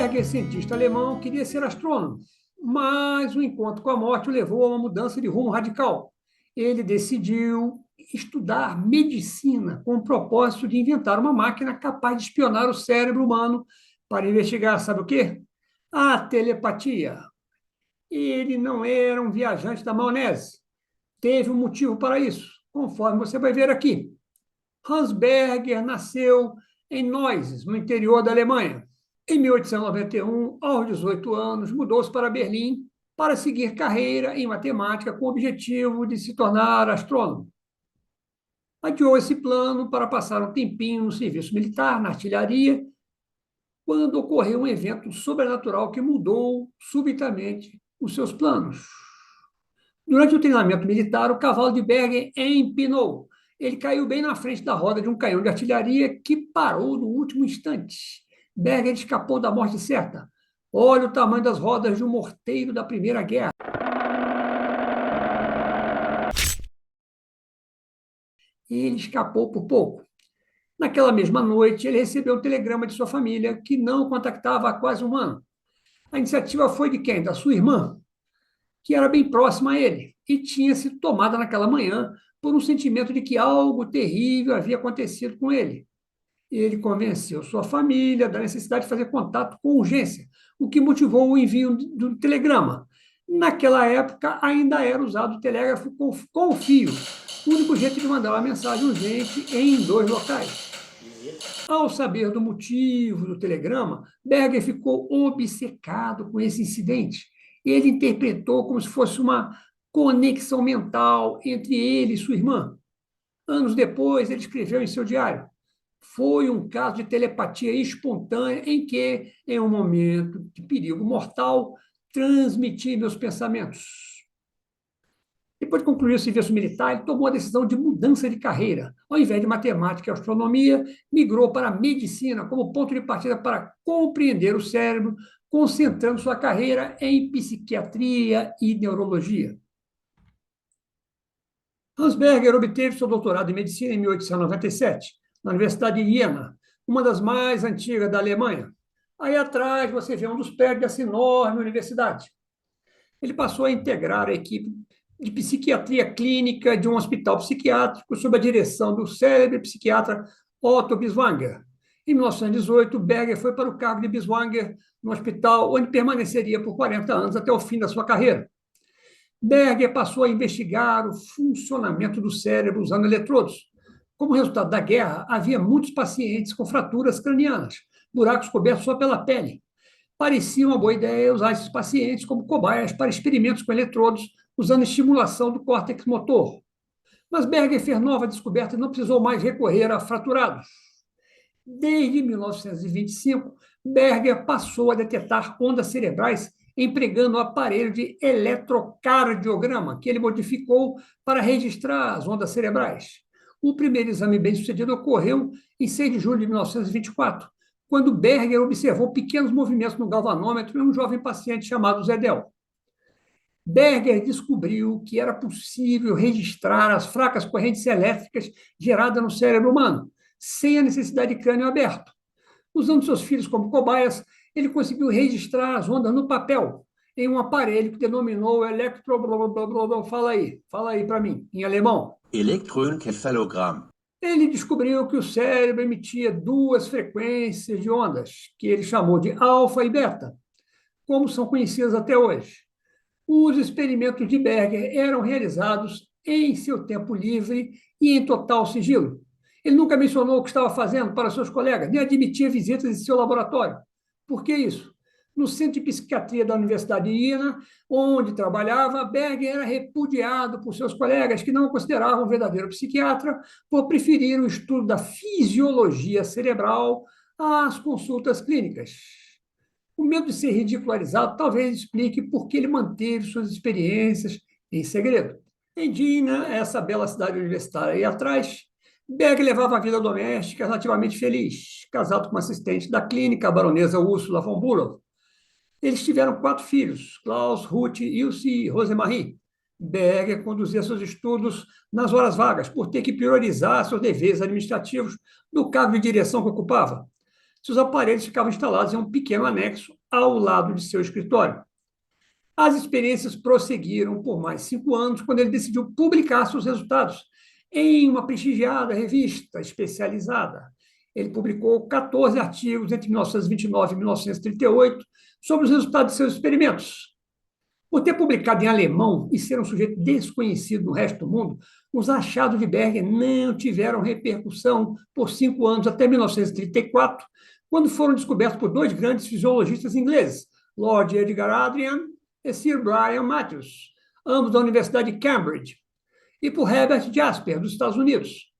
Berger, cientista alemão, queria ser astrônomo, mas o encontro com a morte o levou a uma mudança de rumo radical. Ele decidiu estudar medicina com o propósito de inventar uma máquina capaz de espionar o cérebro humano para investigar, sabe o quê? A telepatia. Ele não era um viajante da maionese. Teve um motivo para isso, conforme você vai ver aqui. Hans Berger nasceu em Neuss, no interior da Alemanha. Em 1891, aos 18 anos, mudou-se para Berlim para seguir carreira em matemática com o objetivo de se tornar astrônomo. Adiou esse plano para passar um tempinho no serviço militar, na artilharia, quando ocorreu um evento sobrenatural que mudou subitamente os seus planos. Durante o treinamento militar, o cavalo de Berger empinou. Ele caiu bem na frente da roda de um canhão de artilharia que parou no último instante. Berger escapou da morte certa. Olha o tamanho das rodas de um morteiro da Primeira Guerra. Ele escapou por pouco. Naquela mesma noite, ele recebeu um telegrama de sua família, que não o contactava há quase um ano. A iniciativa foi de quem? Da sua irmã, que era bem próxima a ele, e tinha sido tomada naquela manhã por um sentimento de que algo terrível havia acontecido com ele. Ele convenceu sua família da necessidade de fazer contato com urgência, o que motivou o envio do telegrama. Naquela época, ainda era usado o telégrafo com fio, o único jeito de mandar uma mensagem urgente em dois locais. Ao saber do motivo do telegrama, Berger ficou obcecado com esse incidente. Ele interpretou como se fosse uma conexão mental entre ele e sua irmã. Anos depois, ele escreveu em seu diário: foi um caso de telepatia espontânea em que, em um momento de perigo mortal, transmiti meus pensamentos. Depois de concluir o serviço militar, ele tomou a decisão de mudança de carreira. Ao invés de matemática e astronomia, migrou para a medicina como ponto de partida para compreender o cérebro, concentrando sua carreira em psiquiatria e neurologia. Hans Berger obteve seu doutorado em medicina em 1897, na Universidade de Jena, uma das mais antigas da Alemanha. Aí atrás você vê um dos prédios dessa enorme universidade. Ele passou a integrar a equipe de psiquiatria clínica de um hospital psiquiátrico sob a direção do célebre psiquiatra Otto Binswanger. Em 1918, Berger foi para o cargo de Binswanger no hospital, onde permaneceria por 40 anos até o fim da sua carreira. Berger passou a investigar o funcionamento do cérebro usando eletrodos. Como resultado da guerra, havia muitos pacientes com fraturas cranianas, buracos cobertos só pela pele. Parecia uma boa ideia usar esses pacientes como cobaias para experimentos com eletrodos, usando estimulação do córtex motor. Mas Berger fez nova descoberta e não precisou mais recorrer a fraturados. Desde 1925, Berger passou a detectar ondas cerebrais empregando o aparelho de eletrocardiograma, que ele modificou para registrar as ondas cerebrais. O primeiro exame bem-sucedido ocorreu em 6 de julho de 1924, quando Berger observou pequenos movimentos no galvanômetro em um jovem paciente chamado Zedel. Berger descobriu que era possível registrar as fracas correntes elétricas geradas no cérebro humano, sem a necessidade de crânio aberto. Usando seus filhos como cobaias, ele conseguiu registrar as ondas no papel, em um aparelho que denominou electro... Fala aí para mim, em alemão. Elektroencephalogramm. Ele descobriu que o cérebro emitia duas frequências de ondas, que ele chamou de alfa e beta, como são conhecidas até hoje. Os experimentos de Berger eram realizados em seu tempo livre e em total sigilo. Ele nunca mencionou o que estava fazendo para seus colegas, nem admitia visitas em seu laboratório. Por que isso? No Centro de Psiquiatria da Universidade de Jena, onde trabalhava, Berger era repudiado por seus colegas que não o consideravam um verdadeiro psiquiatra por preferir o estudo da fisiologia cerebral às consultas clínicas. O medo de ser ridicularizado talvez explique por que ele manteve suas experiências em segredo. Em Jena, essa bela cidade universitária aí atrás, Berger levava a vida doméstica relativamente feliz, casado com uma assistente da clínica, a baronesa Ursula von Bülow. Eles tiveram 4 filhos, Klaus, Ruth, Ilse e Rosemarie. Berger conduzia seus estudos nas horas vagas, por ter que priorizar seus deveres administrativos no cargo de direção que ocupava. Seus aparelhos ficavam instalados em um pequeno anexo ao lado de seu escritório. As experiências prosseguiram por mais 5 anos, quando ele decidiu publicar seus resultados em uma prestigiada revista especializada. Ele publicou 14 artigos entre 1929 e 1938 sobre os resultados de seus experimentos. Por ter publicado em alemão e ser um sujeito desconhecido no resto do mundo, os achados de Berger não tiveram repercussão por 5 anos, até 1934, quando foram descobertos por dois grandes fisiologistas ingleses, Lord Edgar Adrian e Sir Brian Matthews, ambos da Universidade de Cambridge, e por Herbert Jasper, dos Estados Unidos.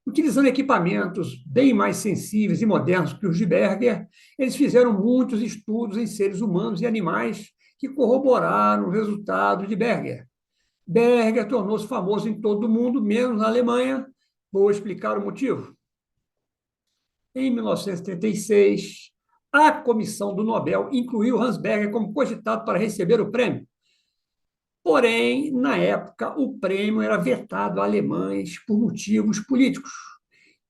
Utilizando equipamentos bem mais sensíveis e modernos que os de Berger, eles fizeram muitos estudos em seres humanos e animais que corroboraram o resultado de Berger. Berger tornou-se famoso em todo o mundo, menos na Alemanha. Vou explicar o motivo. Em 1936, a comissão do Nobel incluiu Hans Berger como cogitado para receber o prêmio. Porém, na época, o prêmio era vetado a alemães por motivos políticos.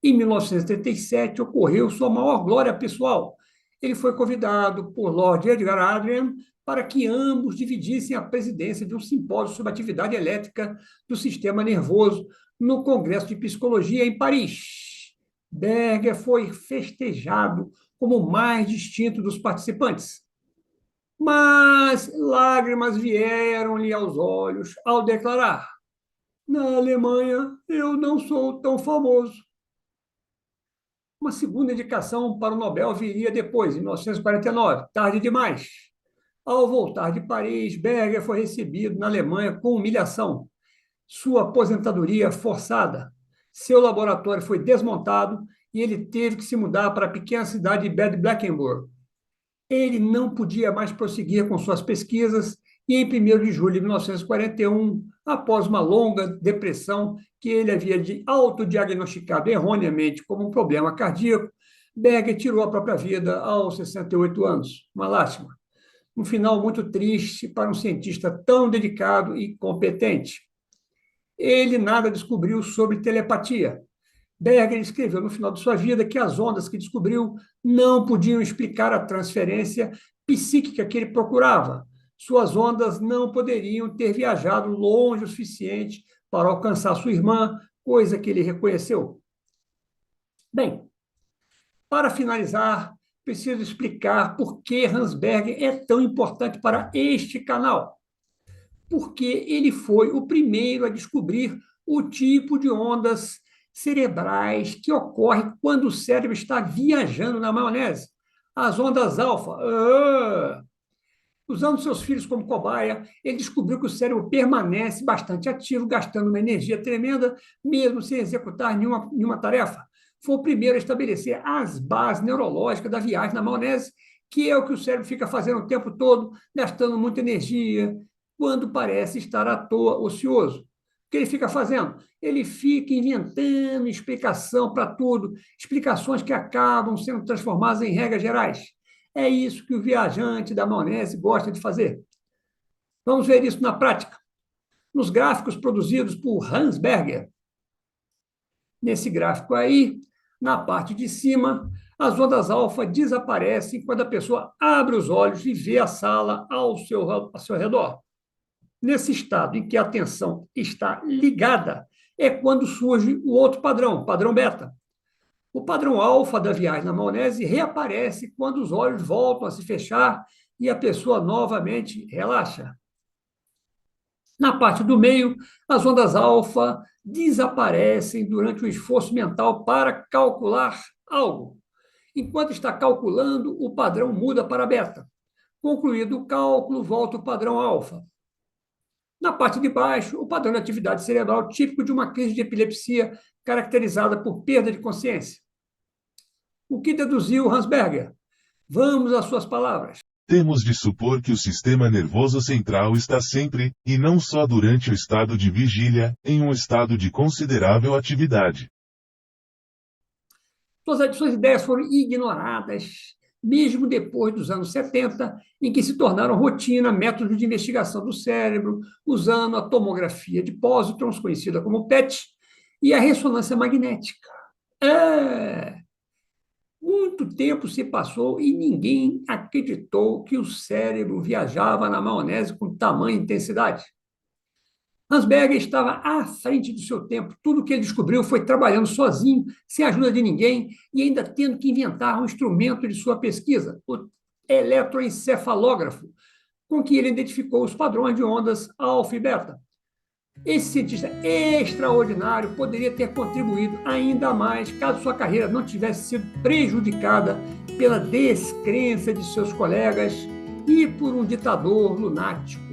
Em 1937, ocorreu sua maior glória pessoal. Ele foi convidado por Lord Edgar Adrian para que ambos dividissem a presidência de um simpósio sobre atividade elétrica do sistema nervoso no Congresso de Psicologia em Paris. Berger foi festejado como o mais distinto dos participantes. Mas lágrimas vieram-lhe aos olhos ao declarar: na Alemanha, eu não sou tão famoso. Uma segunda indicação para o Nobel viria depois, em 1949, tarde demais. Ao voltar de Paris, Berger foi recebido na Alemanha com humilhação. Sua aposentadoria forçada. Seu laboratório foi desmontado e ele teve que se mudar para a pequena cidade de Bad Blankenburg. Ele não podia mais prosseguir com suas pesquisas e, em 1º de julho de 1941, após uma longa depressão que ele havia autodiagnosticado erroneamente como um problema cardíaco, Berger tirou a própria vida aos 68 anos. Uma lástima. Um final muito triste para um cientista tão dedicado e competente. Ele nada descobriu sobre telepatia. Berger escreveu no final de sua vida que as ondas que descobriu não podiam explicar a transferência psíquica que ele procurava. Suas ondas não poderiam ter viajado longe o suficiente para alcançar sua irmã, coisa que ele reconheceu. Bem, para finalizar, preciso explicar por que Hans Berger é tão importante para este canal. Porque ele foi o primeiro a descobrir o tipo de ondas cerebrais que ocorre quando o cérebro está viajando na maionese. As ondas alfa. Usando seus filhos como cobaia, ele descobriu que o cérebro permanece bastante ativo, gastando uma energia tremenda, mesmo sem executar nenhuma tarefa. Foi o primeiro a estabelecer as bases neurológicas da viagem na maionese, que é o que o cérebro fica fazendo o tempo todo, gastando muita energia, quando parece estar à toa, ocioso. O que ele fica fazendo? Ele fica inventando explicação para tudo, explicações que acabam sendo transformadas em regras gerais. É isso que o viajante da maionese gosta de fazer. Vamos ver isso na prática. Nos gráficos produzidos por Hans Berger. Nesse gráfico aí, na parte de cima, as ondas alfa desaparecem quando a pessoa abre os olhos e vê a sala ao seu redor. Nesse estado em que a atenção está ligada, é quando surge o outro padrão, padrão beta. O padrão alfa da viagem na maionese reaparece quando os olhos voltam a se fechar e a pessoa novamente relaxa. Na parte do meio, as ondas alfa desaparecem durante o esforço mental para calcular algo. Enquanto está calculando, o padrão muda para beta. Concluído o cálculo, volta o padrão alfa. Na parte de baixo, o padrão de atividade cerebral típico de uma crise de epilepsia caracterizada por perda de consciência. O que deduziu Hans Berger? Vamos às suas palavras. Temos de supor que o sistema nervoso central está sempre, e não só durante o estado de vigília, em um estado de considerável atividade. Suas ideias foram ignoradas, mesmo depois dos anos 70, em que se tornaram rotina métodos de investigação do cérebro, usando a tomografia de pósitrons, conhecida como PET, e a ressonância magnética. Muito tempo se passou e ninguém acreditou que o cérebro viajava na maionese com tamanha intensidade. Hans Berger estava à frente do seu tempo. Tudo que ele descobriu foi trabalhando sozinho, sem a ajuda de ninguém, e ainda tendo que inventar um instrumento de sua pesquisa, o eletroencefalógrafo, com que ele identificou os padrões de ondas alfa e beta. Esse cientista extraordinário poderia ter contribuído ainda mais caso sua carreira não tivesse sido prejudicada pela descrença de seus colegas e por um ditador lunático.